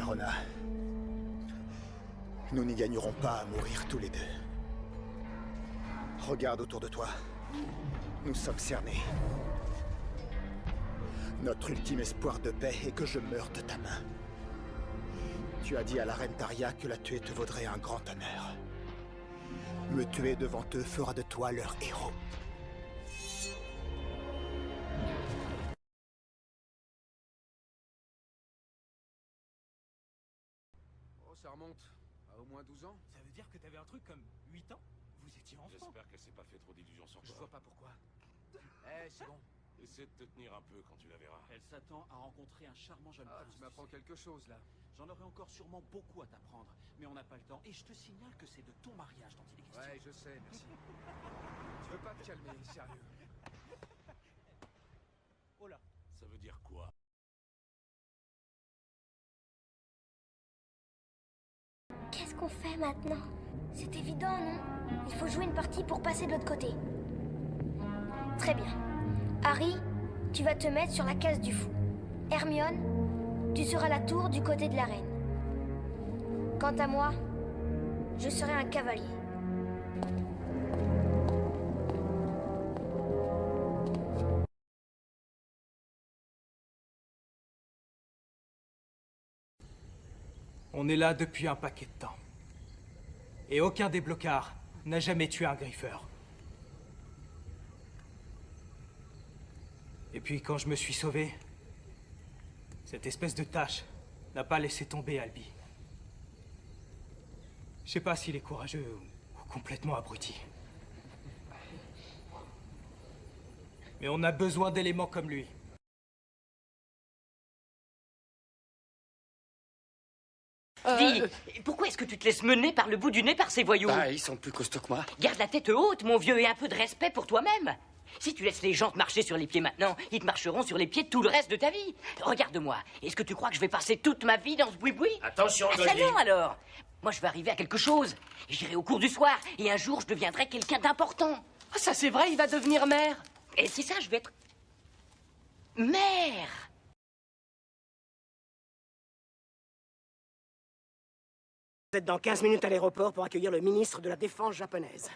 Sharona. Nous n'y gagnerons pas à mourir tous les deux. Regarde autour de toi. Nous sommes cernés. Notre ultime espoir de paix est que je meure de ta main. Tu as dit à la reine Taria que la tuer te vaudrait un grand honneur. Me tuer devant eux fera de toi leur héros. Oh, ça remonte à au moins 12 ans. Ça veut dire que t'avais un truc comme 8 ans? Vous étiez enfant? J'espère qu'elle s'est pas fait trop d'illusions sur Je toi. vois pas pourquoi. Eh, c'est bon. Essaie de te tenir un peu quand tu la verras. Elle s'attend à rencontrer un charmant jeune Ah, prince. tu m'apprends quelque chose, là. J'en aurais encore sûrement beaucoup à t'apprendre, mais on n'a pas le temps. Et je te signale que c'est de ton mariage dont il est question. Ouais, je sais, merci. Tu veux pas te calmer, sérieux? Oh là. Ça veut dire quoi? Qu'est-ce qu'on fait maintenant? C'est évident, non? Il faut jouer une partie pour passer de l'autre côté. Très bien. Harry, tu vas te mettre sur la case du fou. Hermione, tu seras la tour du côté de la reine. Quant à moi, je serai un cavalier. On est là depuis un paquet de temps. Et aucun des blocards n'a jamais tué un griffeur. Et puis quand je me suis sauvé, cette espèce de tâche n'a pas laissé tomber Albi. Je sais pas s'il est courageux ou complètement abruti. Mais on a besoin d'éléments comme lui. Dis, pourquoi est-ce que tu te laisses mener par le bout du nez par ces voyous? Bah, ils sont plus costauds que moi. Garde la tête haute, mon vieux, et un peu de respect pour toi-même. Si tu laisses les gens te marcher sur les pieds maintenant, ils te marcheront sur les pieds tout le reste de ta vie. Regarde-moi, est-ce que tu crois que je vais passer toute ma vie dans ce boui-boui? Attention, Ah, ça non, alors. Moi, je vais arriver à quelque chose. J'irai au cours du soir, et un jour, je deviendrai quelqu'un d'important. Ah, ça, c'est vrai, il va devenir maire. Et c'est ça, je vais être... maire. Vous êtes dans 15 minutes à l'aéroport pour accueillir le ministre de la Défense japonaise.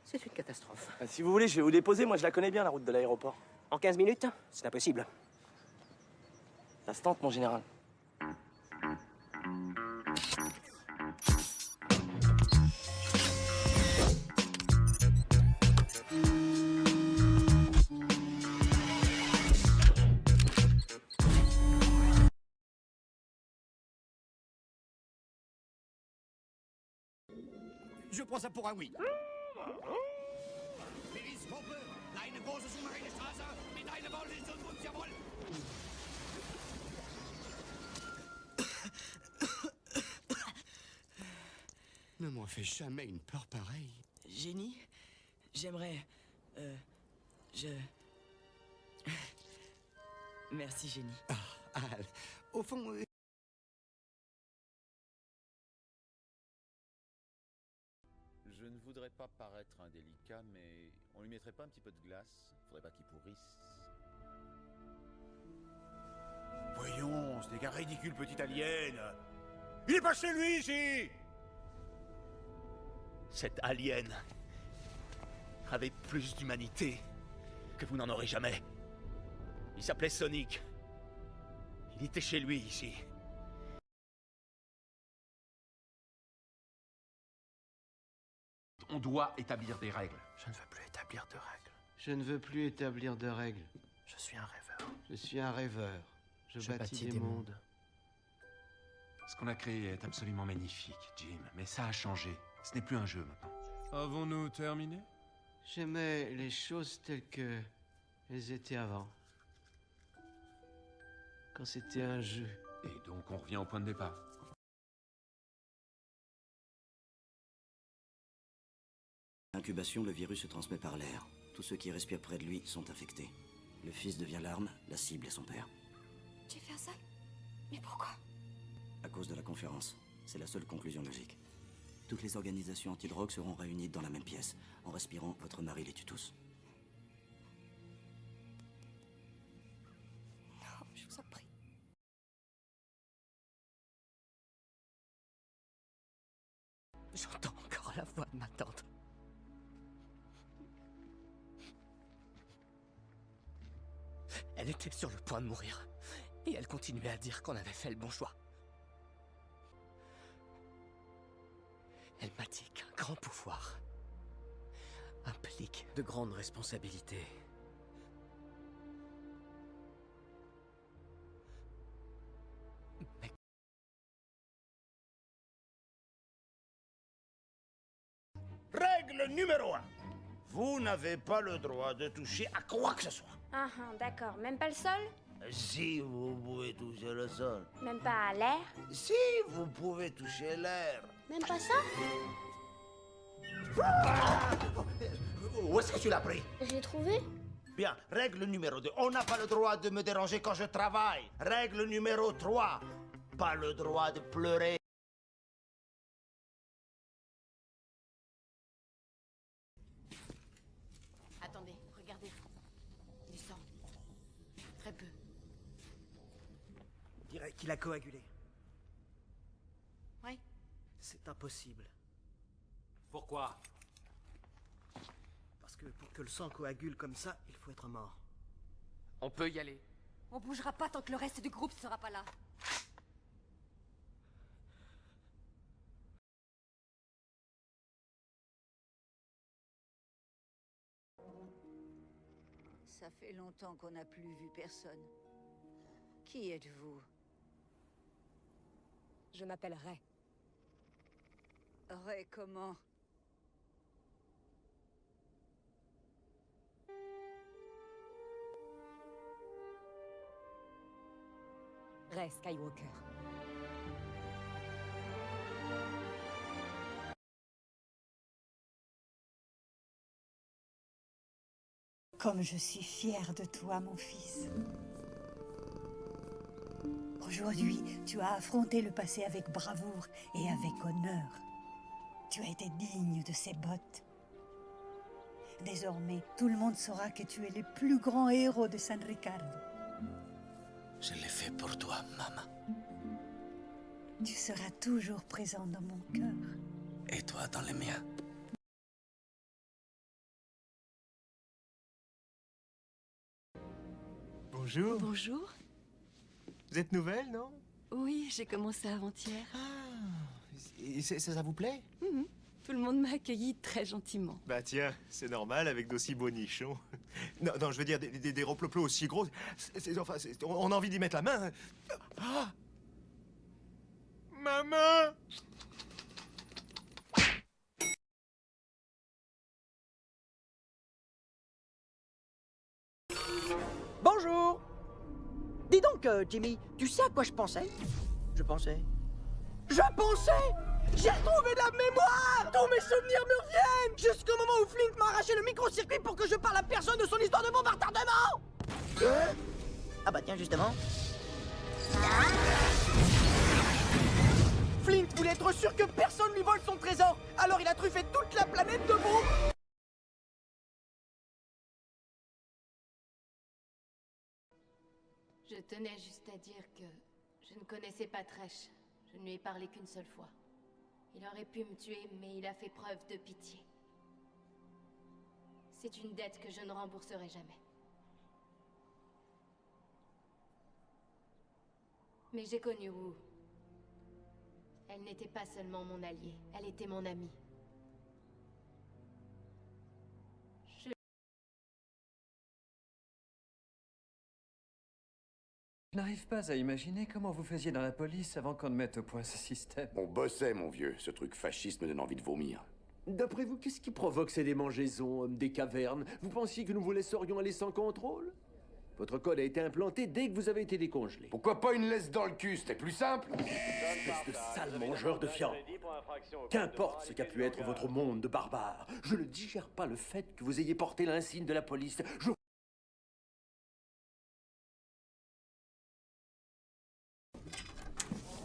C'est une catastrophe. Si vous voulez, je vais vous déposer. Moi, je la connais bien, la route de l'aéroport. En 15 minutes, c'est impossible. Ça se tente, mon général. Je prends ça pour un oui. Ne m'en fais jamais une peur pareille. Génie, j'aimerais... Merci, Génie. Ah, au fond... Je ne voudrais pas paraître indélicat, mais on lui mettrait pas un petit peu de glace? Faudrait pas qu'il pourrisse. Voyons, ce n'est qu'un ridicule petit alien. Il est pas chez lui, ici! Cet alien avait plus d'humanité que vous n'en aurez jamais. Il s'appelait Sonic. Il était chez lui, ici. On doit établir des règles. Je ne veux plus établir de règles. Je ne veux plus établir de règles. Je suis un rêveur. Je suis un rêveur. Je bâtis des mondes. Ce qu'on a créé est absolument magnifique, Jim. Mais ça a changé. Ce n'est plus un jeu maintenant. Avons-nous terminé? J'aimais les choses telles que elles étaient avant. Quand c'était un jeu. Et donc on revient au point de départ. L'incubation, le virus se transmet par l'air. Tous ceux qui respirent près de lui sont infectés. Le fils devient l'arme, la cible est son père. Tu es faire ça? Mais pourquoi? À cause de la conférence. C'est la seule conclusion logique. Toutes les organisations anti-drogue seront réunies dans la même pièce. En respirant, votre mari les tue tous. J'entends encore la voix de ma tante. Elle était sur le point de mourir. Et elle continuait à dire qu'on avait fait le bon choix. Elle m'a dit qu'un grand pouvoir implique de grandes responsabilités. Mais... Règle numéro 1. Vous n'avez pas le droit de toucher à quoi que ce soit. Ah, d'accord. Même pas le sol? Si vous pouvez toucher le sol. Même pas à l'air? Si vous pouvez toucher l'air. Même pas ça? Où est-ce que tu l'as pris? Je l'ai trouvé. Bien, règle numéro 2. On n'a pas le droit de me déranger quand je travaille. Règle numéro 3. Pas le droit de pleurer. Attendez, regardez. Du sang. Très peu. On dirait qu'il a coagulé. Oui. C'est impossible. Pourquoi? Parce que pour que le sang coagule comme ça, il faut être mort. On peut y aller. On bougera pas tant que le reste du groupe sera pas là. Ça fait longtemps qu'on n'a plus vu personne. Qui êtes-vous? Je m'appelle Ray. Ray comment? Ray Skywalker. Comme je suis fière de toi, mon fils. Aujourd'hui, tu as affronté le passé avec bravoure et avec honneur. Tu as été digne de ces bottes. Désormais, tout le monde saura que tu es le plus grand héros de San Ricardo. Je l'ai fait pour toi, maman. Tu seras toujours présent dans mon cœur. Et toi dans le mien. Bonjour. Bonjour. Vous êtes nouvelle, non? Oui, j'ai commencé avant-hier. Et ça vous plaît? Tout le monde m'a accueilli très gentiment. Bah tiens, c'est normal avec d'aussi beaux nichons. Non, je veux dire des reploplos aussi gros. On a envie d'y mettre la main. Ah! Maman! Bonjour. Dis donc, Jimmy, tu sais à quoi je pensais? Je pensais... J'ai retrouvé de la mémoire! Tous mes souvenirs me reviennent! Jusqu'au moment où Flint m'a arraché le micro-circuit pour que je parle à personne de son histoire de bombe à retardement! Ah bah tiens, justement. Flint voulait être sûr que personne lui vole son trésor, alors il a truffé toute la planète de bombes! Je tenais juste à dire que je ne connaissais pas Tresh. Je ne lui ai parlé qu'une seule fois. Il aurait pu me tuer, mais il a fait preuve de pitié. C'est une dette que je ne rembourserai jamais. Mais j'ai connu Wu. Elle n'était pas seulement mon alliée, elle était mon amie. Je n'arrive pas à imaginer comment vous faisiez dans la police avant qu'on ne mette au point ce système. On bossait, mon vieux. Ce truc fasciste me donne envie de vomir. D'après vous, qu'est-ce qui provoque ces démangeaisons, hommes des cavernes? Vous pensiez que nous vous laisserions aller sans contrôle? Votre code a été implanté dès que vous avez été décongelé. Pourquoi pas une laisse dans le cul? C'était plus simple. Espèce de sale mangeur de viande. Qu'importe ce qu'a pu être votre monde de barbares, je ne digère pas le fait que vous ayez porté l'insigne de la police.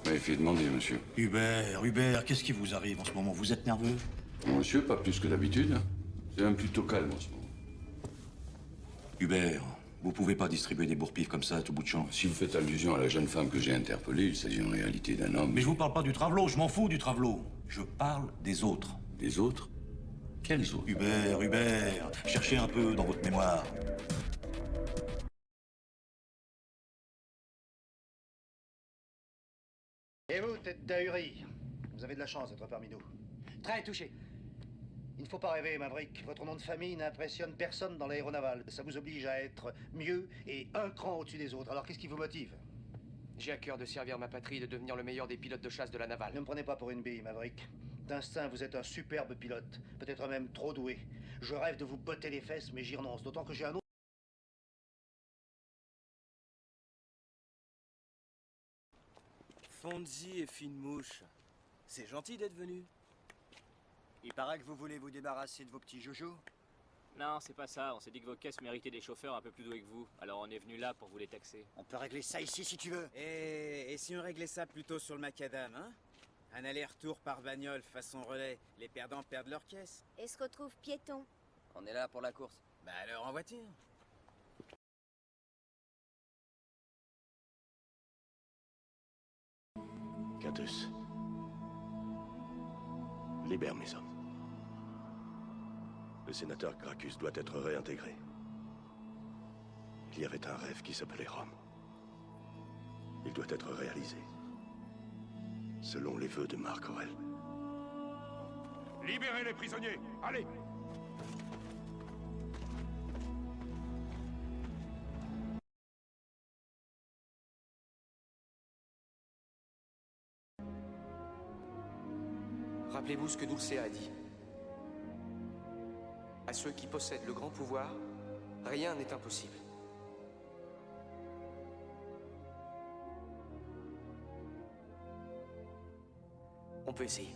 Mais fait demander, monsieur. Hubert, qu'est-ce qui vous arrive en ce moment? Vous êtes nerveux? Monsieur, pas plus que d'habitude. C'est même plutôt calme en ce moment. Hubert, vous pouvez pas distribuer des bourre-pifs comme ça à tout bout de champ. Si vous faites allusion à la jeune femme que j'ai interpellée, il s'agit en réalité d'un homme. Mais je vous parle pas du travelot, je m'en fous du travelot. Je parle des autres. Des autres? Quels autres? Hubert, cherchez un peu dans votre mémoire. Et vous, tête d'ahuri, vous avez de la chance d'être parmi nous. Très touché. Il ne faut pas rêver, Maverick. Votre nom de famille n'impressionne personne dans l'aéronaval. Ça vous oblige à être mieux et un cran au-dessus des autres. Alors qu'est-ce qui vous motive? J'ai à cœur de servir ma patrie et de devenir le meilleur des pilotes de chasse de la navale. Ne me prenez pas pour une bille, Maverick. D'instinct, vous êtes un superbe pilote. Peut-être même trop doué. Je rêve de vous botter les fesses, mais j'y renonce. D'autant que j'ai un autre... Fonzie et Fine Mouche, c'est gentil d'être venu. Il paraît que vous voulez vous débarrasser de vos petits joujous. Non, c'est pas ça. On s'est dit que vos caisses méritaient des chauffeurs un peu plus doués que vous. Alors on est venu là pour vous les taxer. On peut régler ça ici si tu veux. Et si on réglait ça plutôt sur le macadam, hein? Un aller-retour par bagnole façon relais. Les perdants perdent leur caisse. Et se retrouve piéton. On est là pour la course. Bah alors en voiture. Quintus. Libère mes hommes. Le sénateur Gracchus doit être réintégré. Il y avait un rêve qui s'appelait Rome. Il doit être réalisé. Selon les vœux de Marc Aurèle. Libérez les prisonniers! Allez! Rappelez-vous ce que Dulcea a dit. À ceux qui possèdent le grand pouvoir, rien n'est impossible. On peut essayer.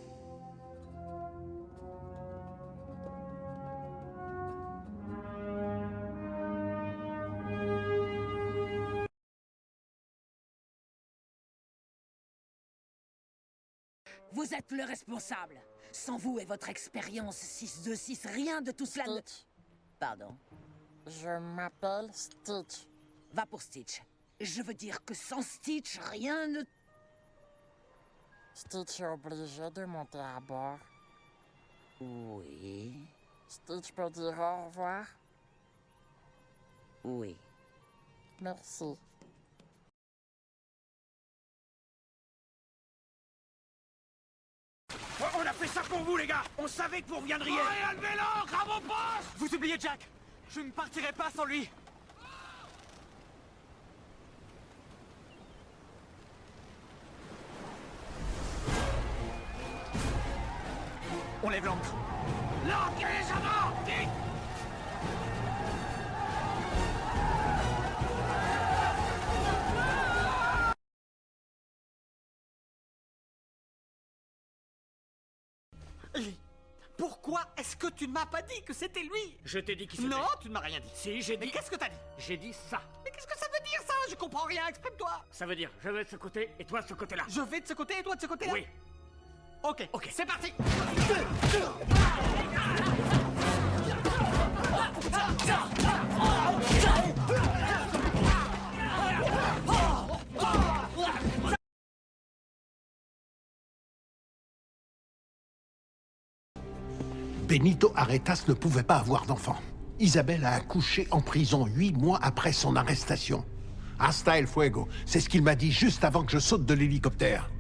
Vous êtes le responsable. Sans vous et votre expérience 626, rien de tout cela ne... Pardon. Je m'appelle Stitch. Va pour Stitch. Je veux dire que sans Stitch, rien ne... Stitch est obligé de monter à bord. Oui. Stitch peut dire au revoir? Oui. Merci. On a fait ça pour vous, les gars! On savait que vous reviendriez! Ouais, Alvélan, grave au poste! Vous oubliez Jack! Je ne partirai pas sans lui! On lève l'ancre! L'ancre et les amants! Vite! Lee, pourquoi est-ce que tu ne m'as pas dit que c'était lui? Je t'ai dit qui c'était. Non, tu ne m'as rien dit. Si, j'ai dit... Mais qu'est-ce que t'as dit? J'ai dit ça. Mais qu'est-ce que ça veut dire, ça? Je comprends rien, exprime-toi. Ça veut dire, je vais de ce côté et toi de ce côté-là. Je vais de ce côté et toi de ce côté-là? Oui. Ok, c'est parti. Benito Aretas ne pouvait pas avoir d'enfant. Isabelle a accouché en prison 8 mois après son arrestation. Hasta el fuego, c'est ce qu'il m'a dit juste avant que je saute de l'hélicoptère.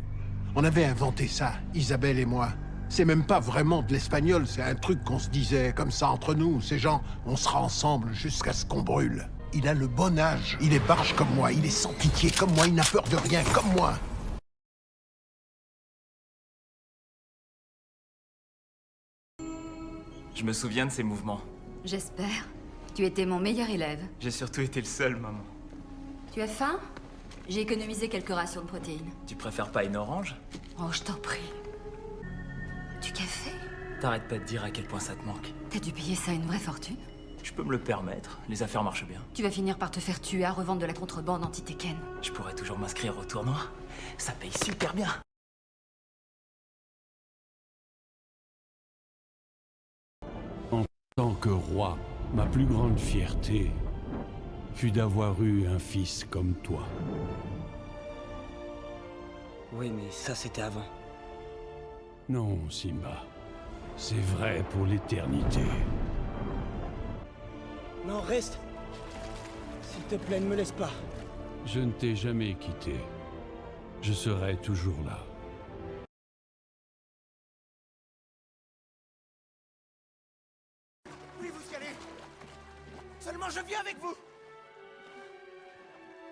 On avait inventé ça, Isabelle et moi. C'est même pas vraiment de l'espagnol, c'est un truc qu'on se disait comme ça entre nous. Ces gens, on sera ensemble jusqu'à ce qu'on brûle. Il a le bon âge, il est barge comme moi, il est sans pitié comme moi, il n'a peur de rien comme moi. Je me souviens de ces mouvements. J'espère. Tu étais mon meilleur élève. J'ai surtout été le seul, maman. Tu as faim? J'ai économisé quelques rations de protéines. Tu préfères pas une orange? Oh, je t'en prie. Du café? T'arrêtes pas de dire à quel point ça te manque. T'as dû payer ça une vraie fortune? Je peux me le permettre, les affaires marchent bien. Tu vas finir par te faire tuer à revendre de la contrebande anti-Tekken. Je pourrais toujours m'inscrire au tournoi. Ça paye super bien. En tant que roi, ma plus grande fierté fut d'avoir eu un fils comme toi. Oui, mais ça, c'était avant. Non, Simba. C'est vrai pour l'éternité. Non, reste. S'il te plaît, ne me laisse pas. Je ne t'ai jamais quitté. Je serai toujours là. Oui, vous y allez. Seulement je viens avec vous.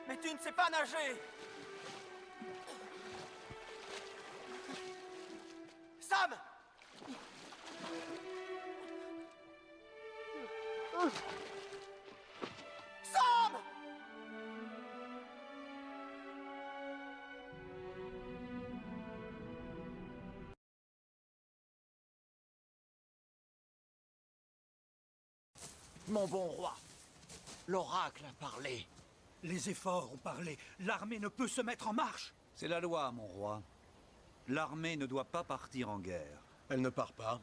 Mais tu ne sais pas nager. Sam! Sam! Mon bon roi, l'oracle a parlé. Les efforts ont parlé. L'armée ne peut se mettre en marche. C'est la loi, mon roi. L'armée ne doit pas partir en guerre. Elle ne part pas.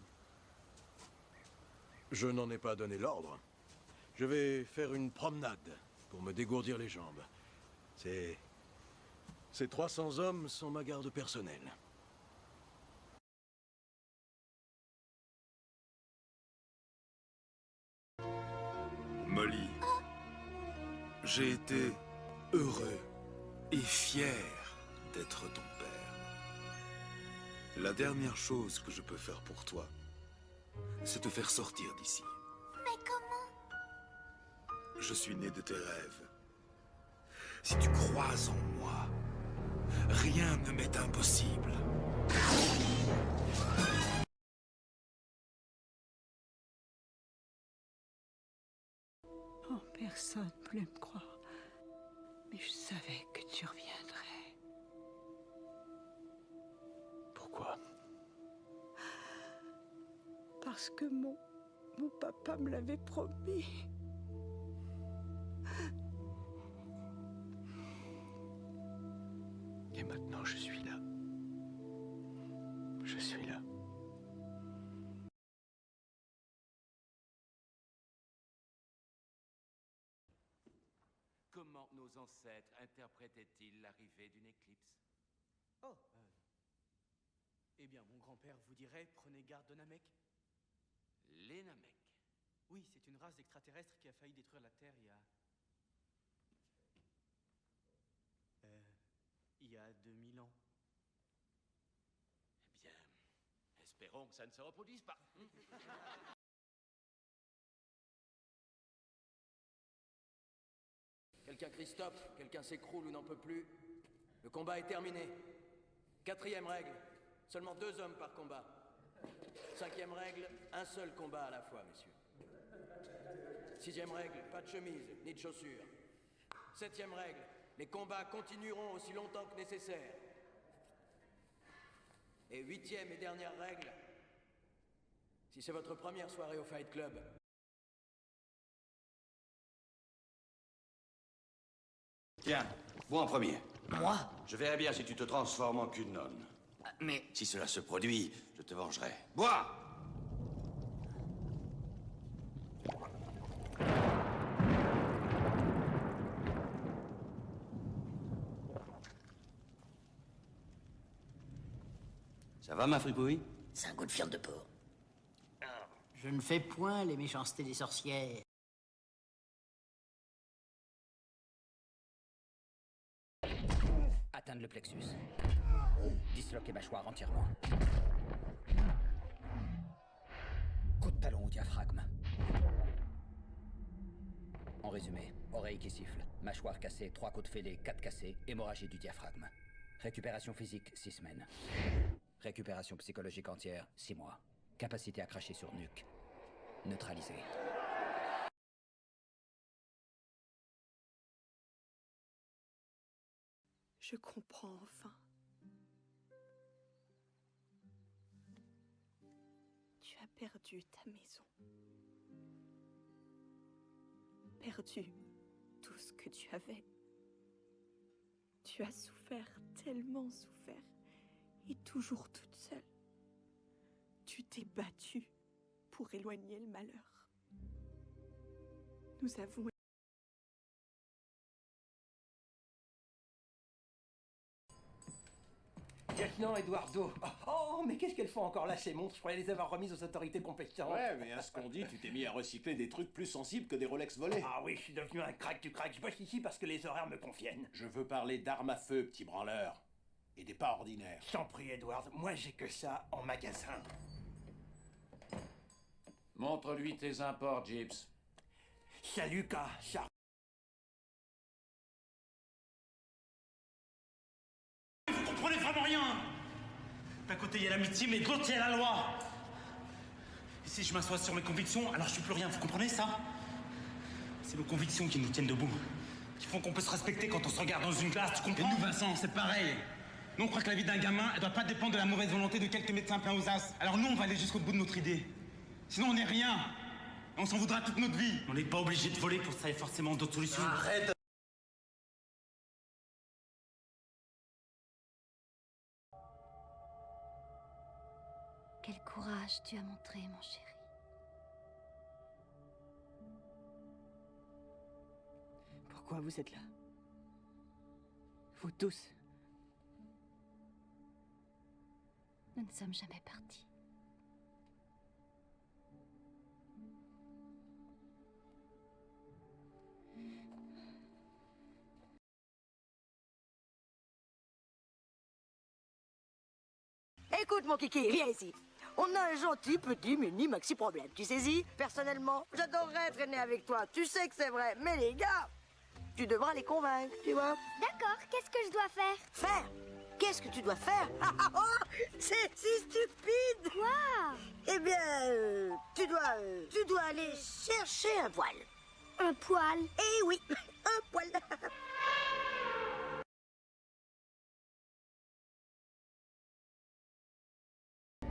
Je n'en ai pas donné l'ordre. Je vais faire une promenade pour me dégourdir les jambes. Ces 300 hommes sont ma garde personnelle. Molly, j'ai été heureux et fier d'être ton père. La dernière chose que je peux faire pour toi, c'est te faire sortir d'ici. Mais comment? Je suis né de tes rêves. Si tu crois en moi, rien ne m'est impossible. Oh, personne ne voulait me croire. Mais je savais que tu reviendrais. Pourquoi? Parce que mon papa me l'avait promis. Et maintenant, je suis là. Je suis là. Comment nos ancêtres interprétaient-ils l'arrivée d'une éclipse? Oh, eh bien, mon grand-père vous dirait, prenez garde de Namek. Les Namek. Oui, c'est une race d'extraterrestres qui a failli détruire la Terre il y a 2000 ans. Eh bien, espérons que ça ne se reproduise pas. Quelqu'un crie stop, quelqu'un s'écroule ou n'en peut plus. Le combat est terminé. 4e règle, seulement 2 hommes par combat. 5e règle, un seul combat à la fois, messieurs. 6e règle, pas de chemise, ni de chaussures. 7e règle, les combats continueront aussi longtemps que nécessaire. Et 8e et dernière règle, si c'est votre première soirée au Fight Club, Tiens, bois en premier. Moi? Je verrai bien si tu te transformes en Cunnon. Mais... Si cela se produit, je te vengerai. Bois! Ça va, ma fripouille? C'est un goût de viande de porc. Je ne fais point les méchancetés des sorcières. Atteindre le plexus. Disloquer mâchoire entièrement. Coup de talon au diaphragme. En résumé, oreille qui siffle, mâchoire cassée, 3 côtes fêlées, 4 cassées, hémorragie du diaphragme. Récupération physique, 6 semaines. Récupération psychologique entière, 6 mois. Capacité à cracher sur nuque. Neutralisé. Je comprends enfin. Tu as perdu ta maison. Perdu tout ce que tu avais. Tu as souffert, tellement souffert, et toujours toute seule. Tu t'es battue pour éloigner le malheur. Nous avons... Yes. maintenant, Eduardo? Oh, mais qu'est-ce qu'elles font encore là, ces montres? Je croyais les avoir remises aux autorités compétentes. Ouais, mais à ce qu'on dit, tu t'es mis à recycler des trucs plus sensibles que des Rolex volés. Ah oui, je suis devenu un crack du crack. Je bosse ici parce que les horaires me conviennent. Je veux parler d'armes à feu, petit branleur. Et des pas ordinaires. T'en prie, Edward. Moi, j'ai que ça en magasin. Montre-lui tes imports, Gibbs. Salut, K. Ça... Vous comprenez vraiment rien. D'un côté, il y a l'amitié, mais de l'autre, il y a la loi. Et si je m'assois sur mes convictions, alors je suis plus rien. Vous comprenez ça? C'est nos convictions qui nous tiennent debout. Qui font qu'on peut se respecter quand on se regarde dans une glace, tu comprends? Et nous, Vincent, c'est pareil. Nous, on croit que la vie d'un gamin, elle doit pas dépendre de la mauvaise volonté de quelques médecins pleins aux as. Alors nous, on va aller jusqu'au bout de notre idée. Sinon, on n'est rien. Et on s'en voudra toute notre vie. On n'est pas obligé de voler pour ça, il y a forcément d'autres solutions. Arrête. Quel courage tu as montré, mon chéri. Pourquoi vous êtes là? Vous tous. Nous ne sommes jamais partis. Écoute, mon kiki, viens ici. On a un gentil petit mini maxi problème, tu saisis? Personnellement, j'adorerais traîner avec toi. Tu sais que c'est vrai, mais les gars, tu devras les convaincre, tu vois? D'accord, qu'est-ce que je dois faire? Faire? Qu'est-ce que tu dois faire? Oh, c'est si stupide! Quoi? Eh bien, tu dois aller chercher un poil. Un poil? Eh oui, un poil.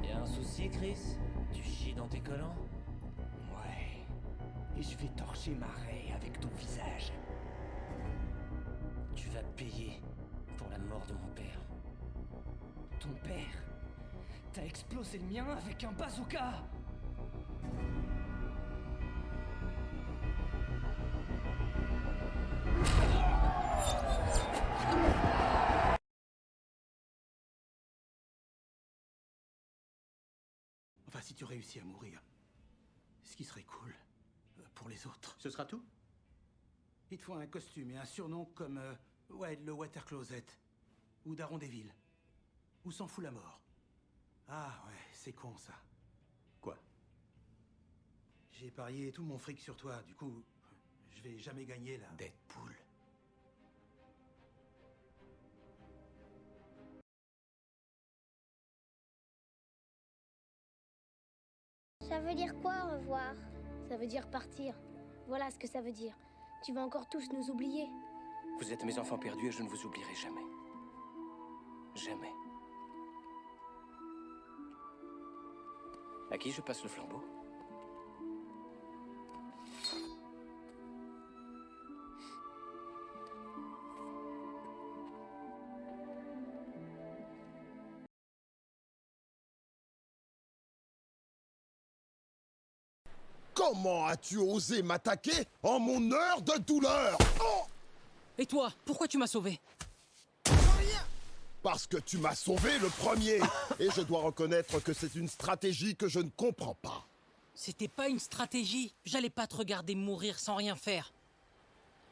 Y'a un souci, Chris? Tu chies dans tes collants? Ouais. Et je vais torcher ma raie avec ton visage. Tu vas payer pour la mort de mon père. Ton père? T'as explosé le mien avec un bazooka! Enfin, si tu réussis à mourir, ce qui serait cool pour les autres. Ce sera tout? Il te faut un costume et un surnom comme ouais, le Water Closet ou Daredevil ou S'en fout la mort. Ah ouais, c'est con ça. Quoi? J'ai parié tout mon fric sur toi, du coup, je vais jamais gagner la Deadpool. Ça veut dire quoi, au revoir? Ça veut dire partir. Voilà ce que ça veut dire. Tu vas encore tous nous oublier. Vous êtes mes enfants perdus et je ne vous oublierai jamais. Jamais. À qui je passe le flambeau? Comment as-tu osé m'attaquer en mon heure de douleur? Oh! Et toi, pourquoi tu m'as sauvé? Parce que tu m'as sauvé le premier. Et je dois reconnaître que c'est une stratégie que je ne comprends pas. C'était pas une stratégie. J'allais pas te regarder mourir sans rien faire.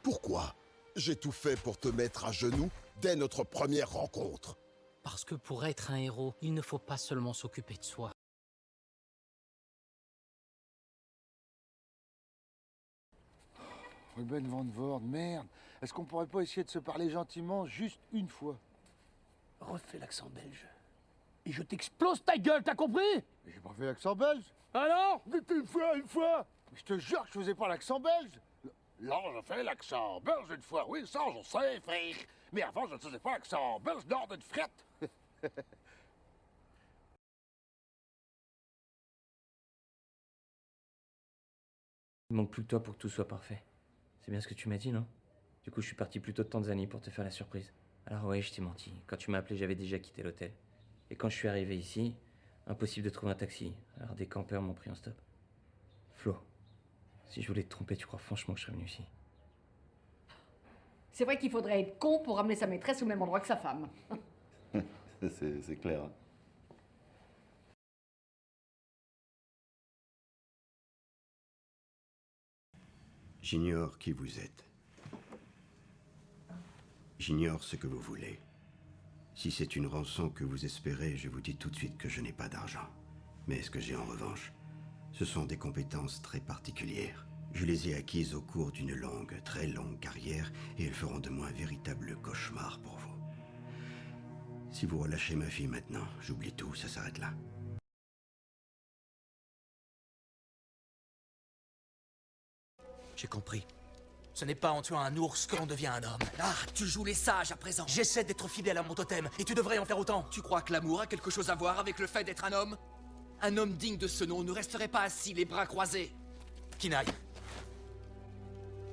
Pourquoi? J'ai tout fait pour te mettre à genoux dès notre première rencontre. Parce que pour être un héros, il ne faut pas seulement s'occuper de soi. Ruben Van Voort, merde. Est-ce qu'on pourrait pas essayer de se parler gentiment juste une fois? Refais l'accent belge. Et je t'explose ta gueule, t'as compris? J'ai pas fait l'accent belge. Alors? Mais une fois. Mais je te jure que je faisais pas l'accent belge. Là, je fais l'accent belge une fois. Oui, ça, je sais, frère. Mais avant, je ne faisais pas l'accent belge nord d'une frette. Il manque plus que toi pour que tout soit parfait. C'est bien ce que tu m'as dit, non? Du coup, je suis parti plus tôt de Tanzanie pour te faire la surprise. Alors ouais, je t'ai menti. Quand tu m'as appelé, j'avais déjà quitté l'hôtel. Et quand je suis arrivé ici, impossible de trouver un taxi. Alors des campeurs m'ont pris en stop. Flo, si je voulais te tromper, tu crois franchement que je serais venu ici? C'est vrai qu'il faudrait être con pour ramener sa maîtresse au même endroit que sa femme. C'est clair. Hein. J'ignore qui vous êtes. J'ignore ce que vous voulez. Si c'est une rançon que vous espérez, je vous dis tout de suite que je n'ai pas d'argent. Mais ce que j'ai en revanche, ce sont des compétences très particulières. Je les ai acquises au cours d'une longue, très longue carrière, et elles feront de moi un véritable cauchemar pour vous. Si vous relâchez ma fille maintenant, j'oublie tout, ça s'arrête là. J'ai compris. Ce n'est pas en tuant un ours que l'on devient un homme. Ah, tu joues les sages à présent. J'essaie d'être fidèle à mon totem, et tu devrais en faire autant. Tu crois que l'amour a quelque chose à voir avec le fait d'être un homme? Un homme digne de ce nom ne resterait pas assis, les bras croisés. Kinaï,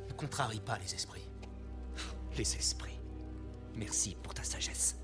ne contrarie pas les esprits. Les esprits. Merci pour ta sagesse.